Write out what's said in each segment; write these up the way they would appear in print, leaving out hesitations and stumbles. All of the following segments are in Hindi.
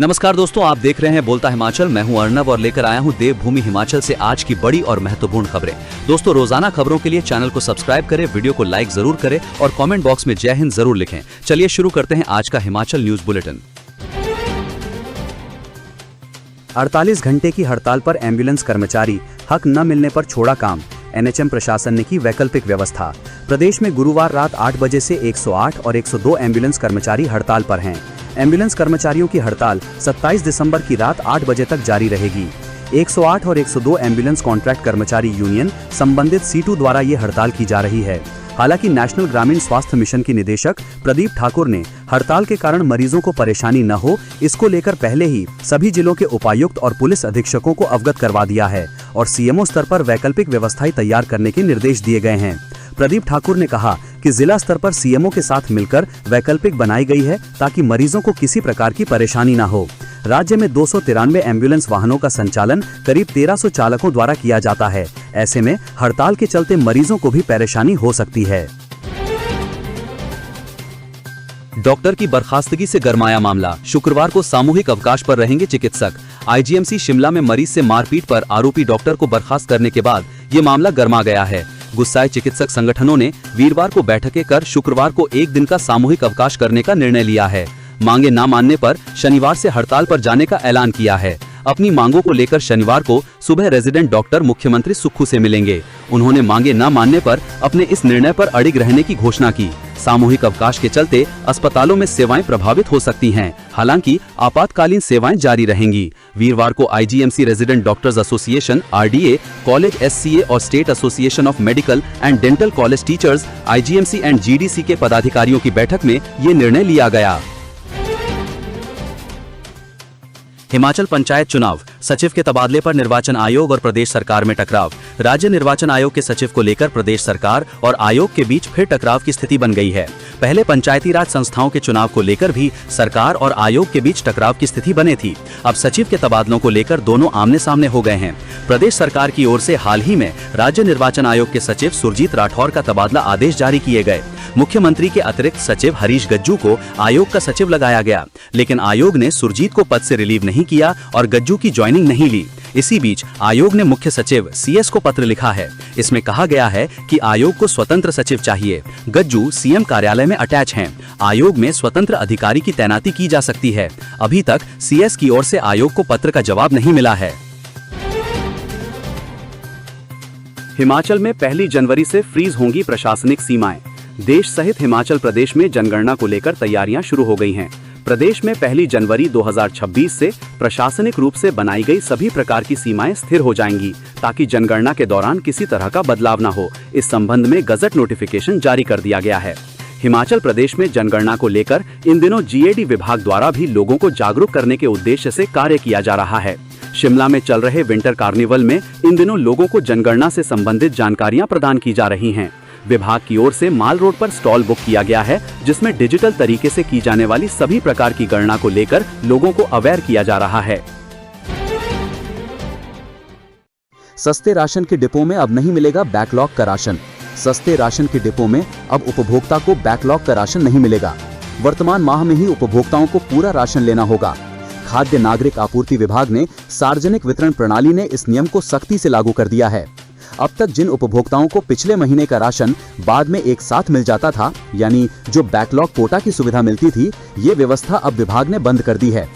नमस्कार दोस्तों, आप देख रहे हैं बोलता हिमाचल। मैं हूं अर्नब और लेकर आया हूं देवभूमि हिमाचल से आज की बड़ी और महत्वपूर्ण खबरें। दोस्तों, रोजाना खबरों के लिए चैनल को सब्सक्राइब करें, वीडियो को लाइक जरूर करें और कमेंट बॉक्स में जय हिंद जरूर लिखें। चलिए शुरू करते हैं आज का हिमाचल न्यूज बुलेटिन। 48 घंटे की हड़ताल पर एम्बुलेंस कर्मचारी, हक न मिलने पर छोड़ा काम। एनएचएम प्रशासन ने की वैकल्पिक व्यवस्था। प्रदेश में गुरुवार रात 8 बजे से 108 और 102 एम्बुलेंस कर्मचारी हड़ताल पर हैं। एम्बुलेंस कर्मचारियों की हड़ताल 27 दिसंबर की रात 8 बजे तक जारी रहेगी। 108 और 102 एम्बुलेंस कॉन्ट्रैक्ट कर्मचारी यूनियन संबंधित सीटू द्वारा ये हड़ताल की जा रही है। हालांकि नेशनल ग्रामीण स्वास्थ्य मिशन की निदेशक प्रदीप ठाकुर ने हड़ताल के कारण मरीजों को परेशानी न हो, इसको लेकर पहले ही सभी जिलों के उपायुक्त और पुलिस अधीक्षकों को अवगत करवा दिया है और सीएमओ स्तर पर वैकल्पिक व्यवस्थाएं तैयार करने के निर्देश दिए गए हैं। प्रदीप ठाकुर ने कहा कि जिला स्तर पर सीएमओ के साथ मिलकर वैकल्पिक बनाई गई है ताकि मरीजों को किसी प्रकार की परेशानी न हो। राज्य में 293 एम्बुलेंस वाहनों का संचालन करीब 1300 चालकों द्वारा किया जाता है। ऐसे में हड़ताल के चलते मरीजों को भी परेशानी हो सकती है। डॉक्टर की बर्खास्तगी से गरमाया मामला। शुक्रवार को सामूहिक अवकाश पर रहेंगे चिकित्सक। आईजीएमसी शिमला में मरीज से मारपीट पर आरोपी डॉक्टर को बर्खास्त करने के बाद ये मामला गरमा गया है। गुस्साए चिकित्सक संगठनों ने वीरवार को बैठकें कर शुक्रवार को एक दिन का सामूहिक अवकाश करने का निर्णय लिया है। मांगे न मानने पर शनिवार से हड़ताल पर जाने का ऐलान किया है। अपनी मांगों को लेकर शनिवार को सुबह रेजिडेंट डॉक्टर मुख्यमंत्री सुक्खू से मिलेंगे। उन्होंने मांगे न मानने पर अपने इस निर्णय पर अड़िग रहने की घोषणा की। सामूहिक अवकाश के चलते अस्पतालों में सेवाएं प्रभावित हो सकती हैं, हालांकि आपातकालीन सेवाएं जारी रहेंगी। वीरवार को IGMC resident doctors association RDA, college SCA और state association of medical and dental college teachers IGMC and GDC के पदाधिकारियों की बैठक में ये निर्णय लिया गया। हिमाचल पंचायत चुनाव, सचिव के तबादले पर निर्वाचन आयोग और प्रदेश सरकार में टकराव। राज्य निर्वाचन आयोग के सचिव को लेकर प्रदेश सरकार और आयोग के बीच फिर टकराव की स्थिति बन गई है। पहले पंचायती राज संस्थाओं के चुनाव को लेकर भी सरकार और आयोग के बीच टकराव की स्थिति बनी थी। अब सचिव के तबादलों को लेकर दोनों आमने सामने हो गए हैं। प्रदेश सरकार की ओर से हाल ही में राज्य निर्वाचन आयोग के सचिव सुरजीत राठौर का तबादला आदेश जारी किए गए। मुख्यमंत्री के अतिरिक्त सचिव हरीश गज्जू को आयोग का सचिव लगाया गया, लेकिन आयोग ने सुरजीत को पद से रिलीव नहीं किया और गज्जू की ज्वाइनिंग नहीं ली। इसी बीच आयोग ने मुख्य सचिव सीएस को पत्र लिखा है। इसमें कहा गया है कि आयोग को स्वतंत्र सचिव चाहिए। गज्जू सीएम कार्यालय में अटैच हैं। आयोग में स्वतंत्र अधिकारी की तैनाती की जा सकती है। अभी तक सीएस की ओर से आयोग को पत्र का जवाब नहीं मिला है। हिमाचल में 1 जनवरी से फ्रीज होंगी प्रशासनिक सीमाएं। देश सहित हिमाचल प्रदेश में जनगणना को लेकर तैयारियां शुरू हो गई हैं। प्रदेश में 1 जनवरी 2026 से प्रशासनिक रूप से बनाई गई सभी प्रकार की सीमाएं स्थिर हो जाएंगी ताकि जनगणना के दौरान किसी तरह का बदलाव न हो। इस संबंध में गजट नोटिफिकेशन जारी कर दिया गया है। हिमाचल प्रदेश में जनगणना को लेकर इन दिनों जीएडी विभाग द्वारा भी लोगों को जागरूक करने के उद्देश्य से कार्य किया जा रहा है। शिमला में चल रहे विंटर कार्निवल में इन दिनों लोगों को जनगणना से संबंधित जानकारियां प्रदान की जा रही हैं। विभाग की ओर से माल रोड पर स्टॉल बुक किया गया है, जिसमें डिजिटल तरीके से की जाने वाली सभी प्रकार की गणना को लेकर लोगों को अवेयर किया जा रहा है। सस्ते राशन के डिपो में अब नहीं मिलेगा बैकलॉग का राशन। सस्ते राशन के डिपो में अब उपभोक्ता को बैकलॉग का राशन नहीं मिलेगा। वर्तमान माह में ही उपभोक्ताओं को पूरा राशन लेना होगा। खाद्य नागरिक आपूर्ति विभाग ने सार्वजनिक वितरण प्रणाली ने इस नियम को सख्ती से लागू कर दिया है। अब तक जिन उपभोक्ताओं को पिछले महीने का राशन बाद में एक साथ मिल जाता था, यानी जो बैकलॉग कोटा की सुविधा मिलती थी, ये व्यवस्था अब विभाग ने बंद कर दी है।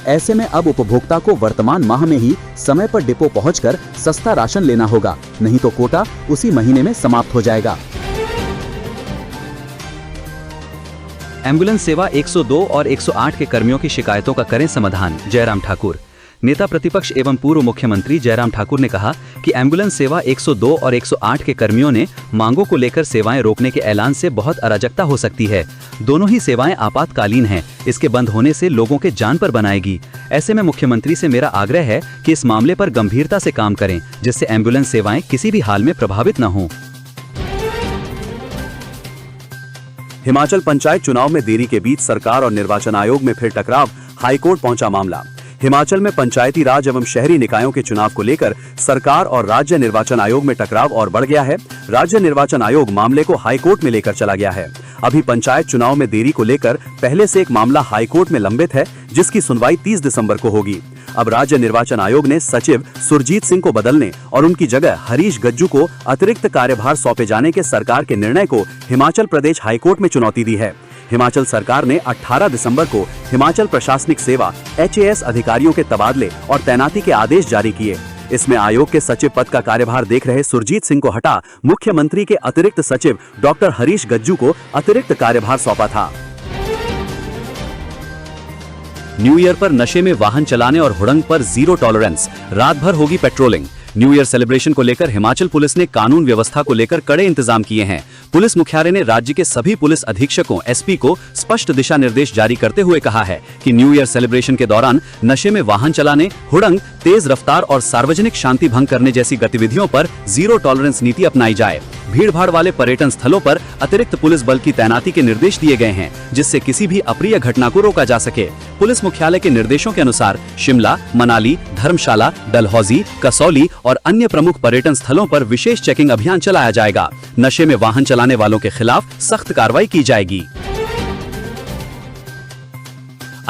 ऐसे में अब उपभोक्ता को वर्तमान माह में ही समय पर डिपो पहुंचकर सस्ता राशन लेना होगा, नहीं तो कोटा उसी महीने में समाप्त हो जाएगा। एम्बुलेंस सेवा 102 और 108 के कर्मियों की शिकायतों का करें समाधान, जयराम ठाकुर। नेता प्रतिपक्ष एवं पूर्व मुख्यमंत्री जयराम ठाकुर ने कहा कि एम्बुलेंस सेवा 102 और 108 के कर्मियों ने मांगों को लेकर सेवाएं रोकने के ऐलान से बहुत अराजकता हो सकती है। दोनों ही सेवाएं आपातकालीन हैं। इसके बंद होने से लोगों के जान पर बनाएगी। ऐसे में मुख्यमंत्री से मेरा आग्रह है कि इस मामले पर गंभीरता से काम करें, जिससे एम्बुलेंस सेवाएं किसी भी हाल में प्रभावित न हों। हिमाचल पंचायत चुनाव में देरी के बीच सरकार और निर्वाचन आयोग में फिर टकराव, हाईकोर्ट पहुंचा मामला। हिमाचल में पंचायती राज एवं शहरी निकायों के चुनाव को लेकर सरकार और राज्य निर्वाचन आयोग में टकराव और बढ़ गया है। राज्य निर्वाचन आयोग मामले को हाईकोर्ट में लेकर चला गया है। अभी पंचायत चुनाव में देरी को लेकर पहले से एक मामला हाईकोर्ट में लंबित है, जिसकी सुनवाई 30 दिसंबर को होगी। अब राज्य निर्वाचन आयोग ने सचिव सुरजीत सिंह को बदलने और उनकी जगह हरीश गज्जू को अतिरिक्त कार्यभार सौंपे जाने के सरकार के निर्णय को हिमाचल प्रदेश हाईकोर्ट में चुनौती दी है। हिमाचल सरकार ने 18 दिसंबर को हिमाचल प्रशासनिक सेवा HAS अधिकारियों के तबादले और तैनाती के आदेश जारी किए। इसमें आयोग के सचिव पद का कार्यभार देख रहे सुरजीत सिंह को हटा मुख्यमंत्री के अतिरिक्त सचिव डॉक्टर हरीश गज्जू को अतिरिक्त कार्यभार सौंपा था। न्यू ईयर पर नशे में वाहन चलाने और हुड़ंग पर जीरो टॉलरेंस, रात भर होगी पेट्रोलिंग। न्यू ईयर सेलिब्रेशन को लेकर हिमाचल पुलिस ने कानून व्यवस्था को लेकर कड़े इंतजाम किए हैं। पुलिस मुख्यालय ने राज्य के सभी पुलिस अधीक्षकों SP को स्पष्ट दिशा निर्देश जारी करते हुए कहा है कि न्यू ईयर सेलिब्रेशन के दौरान नशे में वाहन चलाने, हुड़ंग, तेज रफ्तार और सार्वजनिक शांति भंग करने जैसी गतिविधियों पर जीरो टॉलरेंस नीति अपनाई जाए। भीड़-भाड़ वाले पर्यटन स्थलों पर अतिरिक्त पुलिस बल की तैनाती के निर्देश दिए गए हैं, जिससे किसी भी अप्रिय घटना को रोका जा सके। पुलिस मुख्यालय के निर्देशों के अनुसार शिमला, मनाली, धर्मशाला, डलहौजी, कसौली और अन्य प्रमुख पर्यटन स्थलों पर विशेष चेकिंग अभियान चलाया जाएगा। नशे में वाहन चलाने वालों के खिलाफ सख्त कार्रवाई की जाएगी।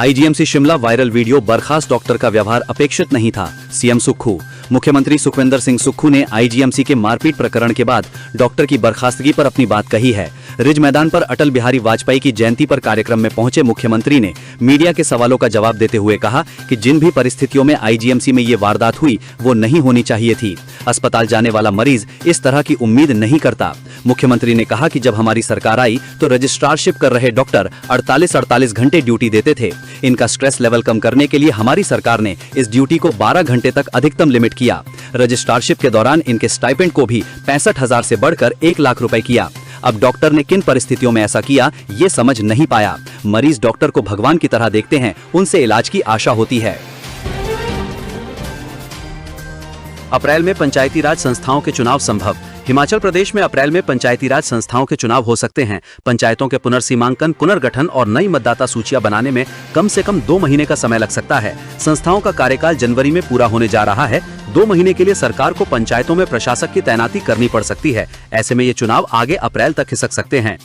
IGMC शिमला वायरल वीडियो, बर्खास्त डॉक्टर का व्यवहार अपेक्षित नहीं था, CM सुक्खू। मुख्यमंत्री सुखविंदर सिंह सुक्खू ने IGMC के मारपीट प्रकरण के बाद डॉक्टर की बर्खास्तगी पर अपनी बात कही है। रिज मैदान पर अटल बिहारी वाजपेयी की जयंती पर कार्यक्रम में पहुंचे मुख्यमंत्री ने मीडिया के सवालों का जवाब देते हुए कहा कि जिन भी परिस्थितियों में IGMC में ये वारदात हुई वो नहीं होनी चाहिए थी। अस्पताल जाने वाला मरीज इस तरह की उम्मीद नहीं करता। मुख्यमंत्री ने कहा कि जब हमारी सरकार आई तो रजिस्ट्रारशिप कर रहे डॉक्टर 48 घंटे ड्यूटी देते थे। इनका स्ट्रेस लेवल कम करने के लिए हमारी सरकार ने इस ड्यूटी को 12 घंटे तक अधिकतम लिमिट किया। रजिस्ट्रारशिप के दौरान इनके स्टाइपेंड को भी 65,000 से बढ़कर 1 लाख रुपए किया। अब डॉक्टर ने किन परिस्थितियों में ऐसा किया, ये समझ नहीं पाया। मरीज डॉक्टर को भगवान की तरह देखते हैं, उनसे इलाज की आशा होती है। अप्रैल में पंचायती राज संस्थाओं के चुनाव संभव। हिमाचल प्रदेश में अप्रैल में पंचायती राज संस्थाओं के चुनाव हो सकते हैं। पंचायतों के पुनर्सीमांकन, पुनर्गठन और नई मतदाता सूचियां बनाने में कम से कम 2 महीने का समय लग सकता है। संस्थाओं का कार्यकाल जनवरी में पूरा होने जा रहा है। 2 महीने के लिए सरकार को पंचायतों में प्रशासक की तैनाती करनी पड़ सकती है। ऐसे में ये चुनाव आगे अप्रैल तक खिसक सकते हैं।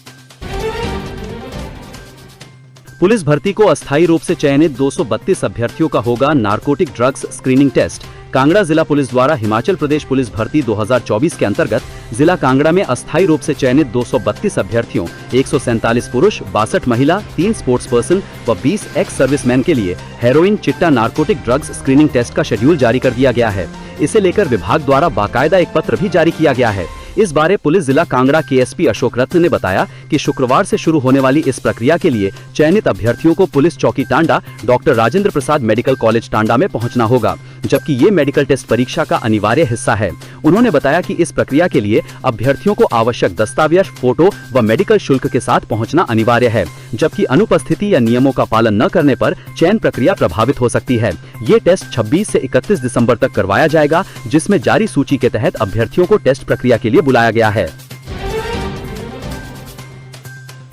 पुलिस भर्ती को अस्थायी रूप से चयनित 232 अभ्यर्थियों का होगा narcotic drugs screening test. Kangra जिला पुलिस द्वारा हिमाचल प्रदेश पुलिस भर्ती 2024 के अंतर्गत जिला कांगड़ा में अस्थायी रूप से चयनित 232 अभ्यर्थियों, 147 पुरुष, 62 महिला, 3 स्पोर्ट्स पर्सन व 20 एक्स सर्विसमैन के लिए हेरोइन, चिट्टा, नारकोटिक ड्रग्स स्क्रीनिंग टेस्ट का शेड्यूल जारी कर दिया गया है। इसे लेकर विभाग द्वारा बाकायदा एक पत्र भी जारी किया गया है। इस बारे पुलिस जिला कांगड़ा के SP अशोक रत्न ने बताया कि शुक्रवार से शुरू होने वाली इस प्रक्रिया के लिए चयनित अभ्यर्थियों को पुलिस चौकी Tanda, doctor Rajendra Prasad medical college Tanda में पहुंचना होगा, जबकि ये मेडिकल टेस्ट परीक्षा का अनिवार्य हिस्सा है। उन्होंने बताया कि इस प्रक्रिया के लिए अभ्यर्थियों को आवश्यक दस्तावेज, फोटो व मेडिकल शुल्क के साथ पहुँचना अनिवार्य है, जबकि अनुपस्थिति या नियमों का पालन न करने पर चयन प्रक्रिया प्रभावित हो सकती है। ये टेस्ट 26 से 31 दिसंबर तक करवाया जाएगा, जिसमें जारी सूची के तहत अभ्यर्थियों को टेस्ट प्रक्रिया के लिए बुलाया गया है।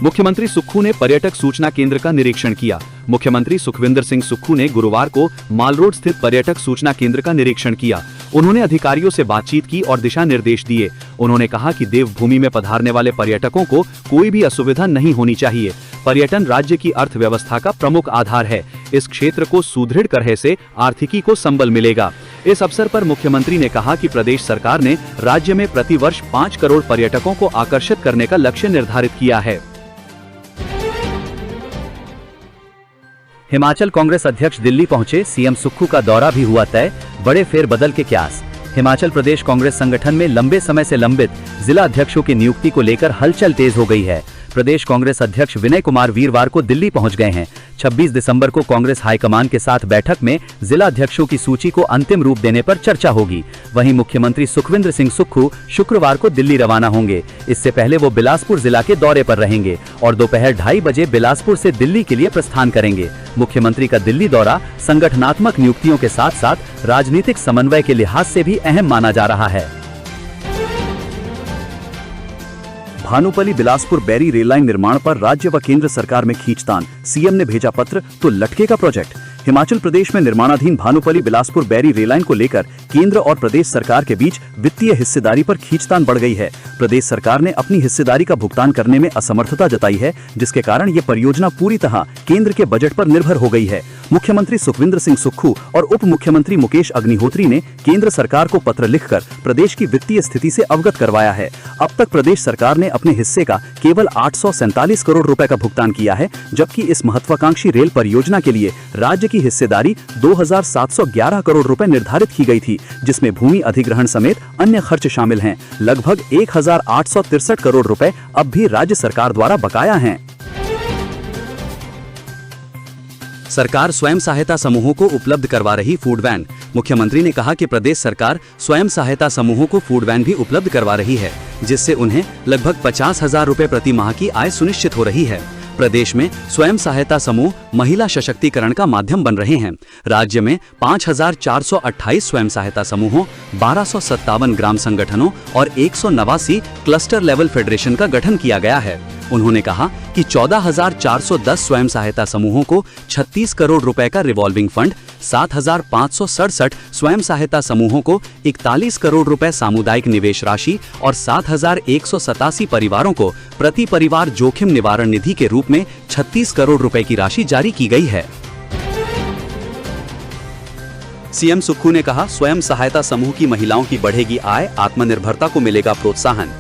मुख्यमंत्री सुक्खू ने पर्यटक सूचना केंद्र का निरीक्षण किया। मुख्यमंत्री सुखविंदर सिंह सुक्खू ने गुरुवार को माल रोड स्थित पर्यटक सूचना केंद्र का निरीक्षण किया। उन्होंने अधिकारियों से बातचीत की और दिशा निर्देश दिए। उन्होंने कहा कि देवभूमि में पधारने वाले पर्यटकों को कोई भी असुविधा नहीं होनी चाहिए। पर्यटन राज्य की अर्थव्यवस्था का प्रमुख आधार है। इस क्षेत्र को सुदृढ़ करने से आर्थिकी को संबल मिलेगा। इस अवसर पर मुख्यमंत्री ने कहा कि प्रदेश सरकार ने राज्य में प्रतिवर्ष 5 करोड़ पर्यटकों को आकर्षित करने का लक्ष्य निर्धारित किया है। हिमाचल कांग्रेस अध्यक्ष दिल्ली पहुंचे, CM सुक्खू का दौरा भी हुआ तय, बड़े फेरबदल के क्यास। हिमाचल प्रदेश कांग्रेस संगठन में लंबे समय से लंबित जिला अध्यक्षों की नियुक्ति को लेकर हलचल तेज हो गई है। प्रदेश कांग्रेस अध्यक्ष विनय कुमार वीरवार को दिल्ली पहुंच गए हैं। 26 दिसंबर को कांग्रेस हाईकमान के साथ बैठक में जिला अध्यक्षों की सूची को अंतिम रूप देने पर चर्चा होगी। वहीं मुख्यमंत्री सुखविंदर सिंह सुक्खू शुक्रवार को दिल्ली रवाना होंगे। इससे पहले वो बिलासपुर जिला के दौरे पर रहेंगे और दोपहर 2:30 बजे बिलासपुर से दिल्ली के लिए प्रस्थान करेंगे। मुख्यमंत्री का दिल्ली दौरा संगठनात्मक नियुक्तियों के साथ साथ राजनीतिक समन्वय के लिहाज से भी अहम माना जा रहा है। भानुपल्ली बिलासपुर बैरी रेल लाइन निर्माण पर राज्य व केंद्र सरकार में खींचतान, CM ने भेजा पत्र तो लटकेगा प्रोजेक्ट। हिमाचल प्रदेश में निर्माणाधीन भानुपल्ली बिलासपुर बैरी रेल लाइन को लेकर केंद्र और प्रदेश सरकार के बीच वित्तीय हिस्सेदारी पर खींचतान बढ़ गई है। प्रदेश सरकार ने अपनी हिस्सेदारी का भुगतान करने में असमर्थता जताई है, जिसके कारण ये परियोजना पूरी तरह केंद्र के बजट पर निर्भर हो गई है। मुख्यमंत्री सुखविंदर सिंह सुक्खू और उप मुख्यमंत्री मुकेश अग्निहोत्री ने केंद्र सरकार को पत्र लिखकर प्रदेश की वित्तीय स्थिति से अवगत करवाया है। अब तक प्रदेश सरकार ने अपने हिस्से का केवल 847 करोड़ रुपए का भुगतान किया है, जबकि इस महत्वाकांक्षी रेल परियोजना के लिए राज्य की हिस्सेदारी 2711 करोड़ रुपए निर्धारित की गई थी, जिसमें भूमि अधिग्रहण समेत अन्य खर्च शामिल हैं। लगभग 1863 करोड़ रुपए अब भी राज्य सरकार द्वारा बकाया हैं। सरकार स्वयं सहायता समूहों को उपलब्ध करवा रही फूड वैन। मुख्यमंत्री ने कहा कि प्रदेश सरकार स्वयं सहायता समूहों को फूड वैन भी उपलब्ध करवा रही है, जिससे उन्हें लगभग 50,000 रुपए प्रति माह की आय सुनिश्चित हो रही है। प्रदेश में स्वयं सहायता समूह महिला सशक्तिकरण का माध्यम बन रहे हैं। राज्य में 5,428 स्वयं सहायता समूहों, 1257 ग्राम संगठनों और 189 क्लस्टर लेवल फेडरेशन का गठन किया गया है। उन्होंने कहा कि 14,410 स्वयं सहायता समूहों को 36 करोड़ रुपए का रिवॉल्विंग फंड, 7,567 स्वयं सहायता समूहों को 41 करोड़ रुपए सामुदायिक निवेश राशि और 7,187 परिवारों को प्रति परिवार जोखिम निवारण निधि के रूप में 36 करोड़ रुपए की राशि जारी की गई है। सीएम सुक्खू ने कहा, स्वयं सहायता समूह की महिलाओं की बढ़ेगी आय, आत्मनिर्भरता को मिलेगा प्रोत्साहन।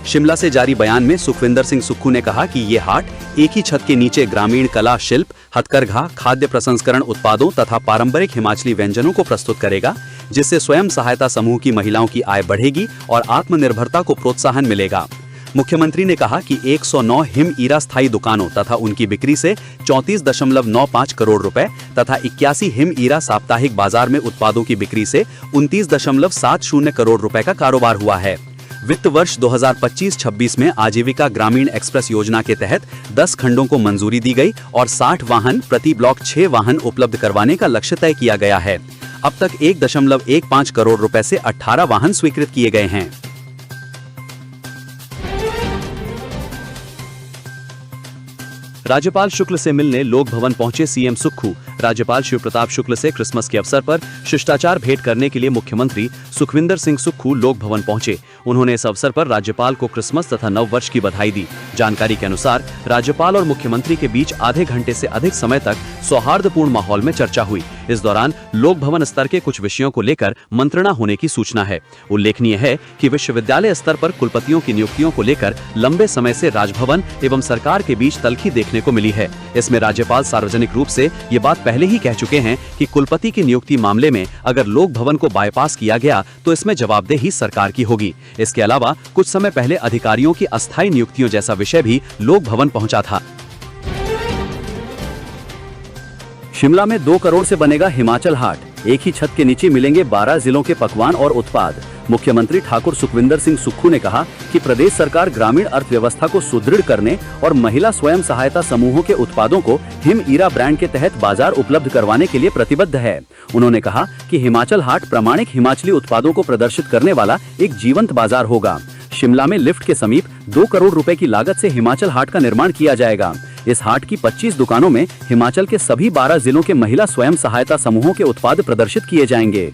शिमला से जारी बयान में सुखविंदर सिंह सुक्खू ने कहा कि ये हाट एक ही छत के नीचे ग्रामीण कला, शिल्प, हथकरघा, खाद्य प्रसंस्करण उत्पादों तथा पारंपरिक हिमाचली व्यंजनों को प्रस्तुत करेगा, जिससे स्वयं सहायता समूह की महिलाओं की आय बढ़ेगी और आत्मनिर्भरता को प्रोत्साहन मिलेगा। मुख्यमंत्री ने कहा कि 109 हिम ईरा स्थायी दुकानों तथा उनकी बिक्री से 34.95 करोड़ रुपए तथा 81 हिम ईरा साप्ताहिक बाजार में उत्पादों की बिक्री से 29.70 करोड़ रुपए का कारोबार हुआ है। वित्त वर्ष 2025-26 में आजीविका ग्रामीण एक्सप्रेस योजना के तहत 10 खंडों को मंजूरी दी गई और 60 वाहन प्रति ब्लॉक 6 वाहन उपलब्ध करवाने का लक्ष्य तय किया गया है। अब तक 1.15 करोड़ रुपए से 18 वाहन स्वीकृत किए गए हैं। राज्यपाल शुक्ल से मिलने लोक भवन पहुंचे सीएम सुक्खू। राज्यपाल शिव प्रताप शुक्ल से क्रिसमस के अवसर पर शिष्टाचार भेंट करने के लिए मुख्यमंत्री सुखविंदर सिंह सुक्खू लोक भवन पहुंचे। उन्होंने इस अवसर पर राज्यपाल को क्रिसमस तथा नव वर्ष की बधाई दी। जानकारी के अनुसार राज्यपाल और मुख्यमंत्री के बीच आधे घंटे से अधिक समय तक सौहार्दपूर्ण माहौल में चर्चा हुई। इस दौरान लोक भवन स्तर के कुछ विषयों को लेकर मंत्रणा होने की सूचना है। उल्लेखनीय है कि विश्वविद्यालय स्तर पर कुलपतियों की नियुक्तियों को लेकर लंबे समय से राजभवन एवं सरकार के बीच तल्खी देखने को मिली है। इसमें राज्यपाल सार्वजनिक रूप से ये बात पहले ही कह चुके हैं कि कुलपति की नियुक्ति मामले में अगर लोक भवन को बाईपास किया गया तो इसमें जवाबदेही सरकार की होगी। इसके अलावा कुछ समय पहले अधिकारियों की अस्थायी नियुक्तियों जैसा विषय भी लोक भवन पहुंचा था। शिमला में 2 करोड़ से बनेगा हिमाचल हाट। एक ही छत के नीचे मिलेंगे 12 जिलों के पकवान और उत्पाद। मुख्यमंत्री ठाकुर सुखविंदर सिंह सुक्खू ने कहा कि प्रदेश सरकार ग्रामीण अर्थव्यवस्था को सुदृढ़ करने और महिला स्वयं सहायता समूहों के उत्पादों को हिम ईरा ब्रांड के तहत बाजार उपलब्ध करवाने के लिए प्रतिबद्ध है। उन्होंने कहा कि हिमाचल हाट प्रामाणिक हिमाचली उत्पादों को प्रदर्शित करने वाला एक जीवंत बाजार होगा। शिमला में लिफ्ट के समीप 2 करोड़ रुपए की लागत से हिमाचल हाट का निर्माण किया जाएगा। इस हाट की 25 दुकानों में हिमाचल के सभी 12 जिलों के महिला स्वयं सहायता समूहों के उत्पाद प्रदर्शित किए जाएंगे।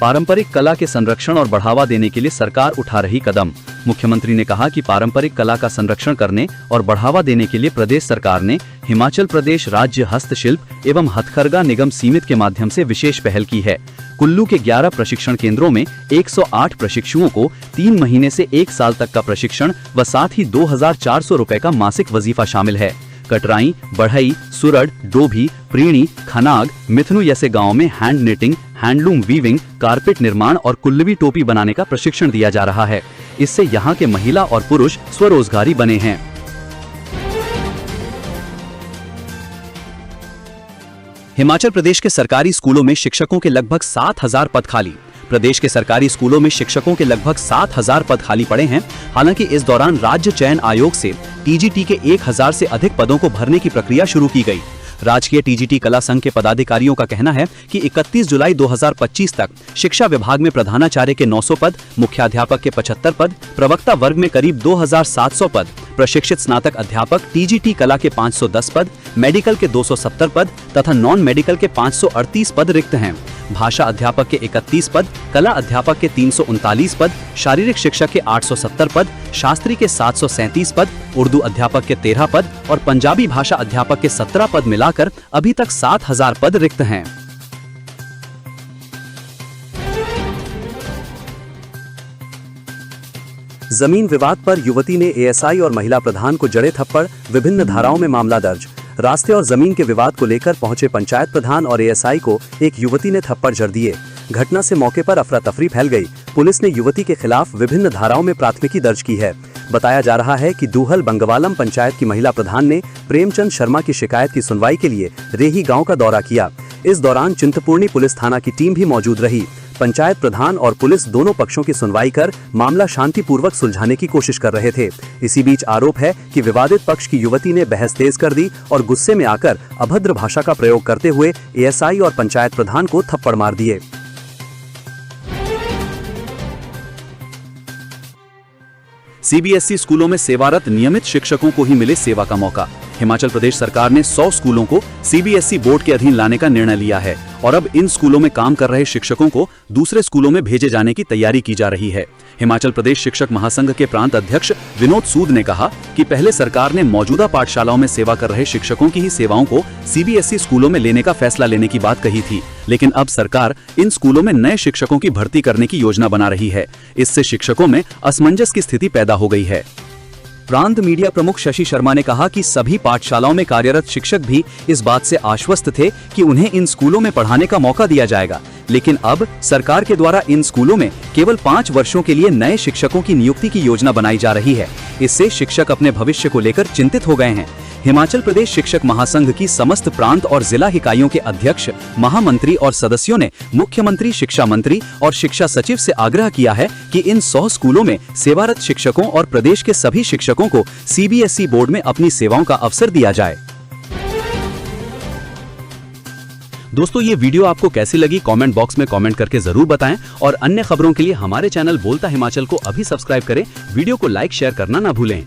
पारंपरिक कला के संरक्षण और बढ़ावा देने के लिए सरकार उठा रही कदम। मुख्यमंत्री ने कहा कि पारंपरिक कला का संरक्षण करने और बढ़ावा देने के लिए प्रदेश सरकार ने हिमाचल प्रदेश राज्य हस्तशिल्प एवं हथकरघा निगम सीमित के माध्यम से विशेष पहल की है। कुल्लू के 11 प्रशिक्षण केंद्रों में 108 प्रशिक्षुओं को 3 महीने से 1 साल तक का प्रशिक्षण व साथ ही 2,400 रुपए का मासिक वजीफा शामिल है। कटराई, बढ़ई, सुरड, डोभी, प्रीणी, खनाग, मिथुनु जैसे गाँव में hand knitting, handloom weaving, carpet निर्माण और कुल्लवी टोपी बनाने का प्रशिक्षण दिया जा रहा है। इससे यहाँ के महिला और पुरुष स्वरोजगारी बने हैं। हिमाचल प्रदेश के सरकारी स्कूलों में शिक्षकों के लगभग 7,000 पद खाली। प्रदेश के सरकारी स्कूलों में शिक्षकों के लगभग 7,000 पद खाली पड़े हैं। हालांकि इस दौरान राज्य चयन आयोग से टीजीटी के 1,000 से अधिक पदों को भरने की प्रक्रिया शुरू की गई। राजकीय टीजीटी कला संघ के पदाधिकारियों का कहना है कि 31 जुलाई 2025 तक शिक्षा विभाग में प्रधानाचार्य के 900 पद, मुख्याध्यापक के 75 पद, प्रवक्ता वर्ग में करीब 2700 पद, प्रशिक्षित स्नातक अध्यापक टीजीटी कला के 510 पद, मेडिकल के 270 पद तथा नॉन मेडिकल के 538 पद रिक्त हैं। भाषा अध्यापक के 31 पद, कला अध्यापक के 339 पद, शारीरिक शिक्षक के 870 पद, शास्त्री के 737 पद, उर्दू अध्यापक के 13 पद और पंजाबी भाषा अध्यापक के 17 पद मिलाकर अभी तक 7000 पद रिक्त हैं। जमीन विवाद पर युवती ने एएसआई और महिला प्रधान को जड़े थप्पड़, विभिन्न धाराओं में मामला दर्ज। रास्ते और जमीन के विवाद को लेकर पहुंचे पंचायत प्रधान और एएसआई को एक युवती ने थप्पड़ जड़ दिए। घटना से मौके पर अफरा तफरी फैल गई। पुलिस ने युवती के खिलाफ विभिन्न धाराओं में प्राथमिकी दर्ज की है। बताया जा रहा है कि दूहल बंगवालम पंचायत की महिला प्रधान ने प्रेमचंद शर्मा की शिकायत की सुनवाई के लिए रेही गांव का दौरा किया। इस दौरान चिंतपूर्णी पुलिस थाना की टीम भी मौजूद रही। पंचायत प्रधान और पुलिस दोनों पक्षों की सुनवाई कर मामला शांतिपूर्वक सुलझाने की कोशिश कर रहे थे। इसी बीच आरोप है कि विवादित पक्ष की युवती ने बहस तेज कर दी और गुस्से में आकर अभद्र भाषा का प्रयोग करते हुए एएसआई और पंचायत प्रधान को थप्पड़ मार दिए। सीबीएसई स्कूलों में सेवारत नियमित शिक्षकों को ही मिले सेवा का मौका। हिमाचल प्रदेश सरकार ने 100 स्कूलों को सीबीएसई बोर्ड के अधीन लाने का निर्णय लिया है और अब इन स्कूलों में काम कर रहे शिक्षकों को दूसरे स्कूलों में भेजे जाने की तैयारी की जा रही है। हिमाचल प्रदेश शिक्षक महासंघ के प्रांत अध्यक्ष विनोद सूद ने कहा कि पहले सरकार ने मौजूदा पाठशालाओं में सेवा कर रहे शिक्षकों की ही सेवाओं को सीबीएसई स्कूलों में लेने का फैसला लेने की बात कही थी, लेकिन अब सरकार इन स्कूलों में नए शिक्षकों की भर्ती करने की योजना बना रही है। इससे शिक्षकों में असमंजस की स्थिति पैदा हो गई है। प्रांत मीडिया प्रमुख शशि शर्मा ने कहा कि सभी पाठशालाओं में कार्यरत शिक्षक भी इस बात से आश्वस्त थे कि उन्हें इन स्कूलों में पढ़ाने का मौका दिया जाएगा, लेकिन अब सरकार के द्वारा इन स्कूलों में केवल 5 वर्षों के लिए नए शिक्षकों की नियुक्ति की योजना बनाई जा रही है। इससे शिक्षक अपने भविष्य को लेकर चिंतित हो गए हैं। हिमाचल प्रदेश शिक्षक महासंघ की समस्त प्रांत और जिला इकाइयों के अध्यक्ष, महामंत्री और सदस्यों ने मुख्यमंत्री, शिक्षा मंत्री और शिक्षा सचिव से आग्रह किया है कि इन 100 स्कूलों में सेवारत शिक्षकों और प्रदेश के सभी शिक्षकों को सीबीएसई बोर्ड में अपनी सेवाओं का अवसर दिया जाए। दोस्तों, ये वीडियो आपको कैसी लगी कमेंट बॉक्स में कमेंट करके जरूर बताएं और अन्य खबरों के लिए हमारे चैनल बोलता हिमाचल को अभी सब्सक्राइब करें। वीडियो को लाइक शेयर करना ना भूलें।